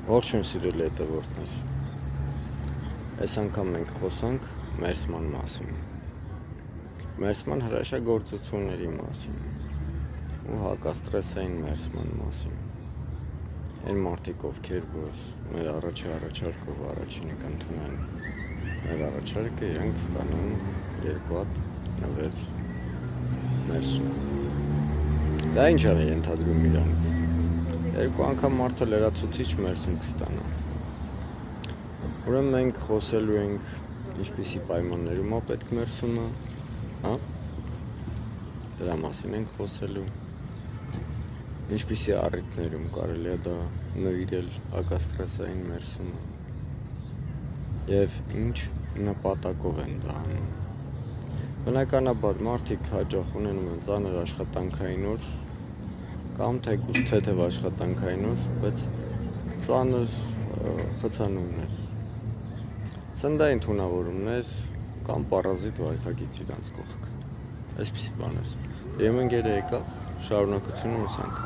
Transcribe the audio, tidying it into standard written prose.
Ողջույն սիրելի հետևորդներ, այս անգամ մենք խոսանք մերսման մասին, մերսման հրաշագործությունների մասին ու հակաստրեսային մերսման մասին։ Այն մարդիկ, ովքեր որ մեր առաջարկով առաջինը կընդունեն մեր առաջարկը, իրենք ստանան 2 հատ նվեր մերսում։ Դա ինչ է ենթադրում իրանից։ 2 անգամ մարդը լրացուցիչ մերսում կստանա։ Ուրեմն մենք խոսելու ենք ինչպիսի պայմաններում է պետք մերսումը, հա? Դրա մասին ենք խոսելու։ Ինչպիսի առիթներում կարելի է դա նվիրել հակաստրեսային մերսումը եւ ինչ նպատակով են դա անում։ Բնականաբար մարդիկ հաճախ ունենում են ծանր աշխատանքային օր կամ թեկուզ թեթև աշխատանքային օր, բայց ծանր խցանումներ, սննդային թունավորումներ կամ պարազիտ վարքագիծ իրանց կողք։ Այսպիսի բաներ։ Եվ մենք եկավ շարունակությունը ուսանք։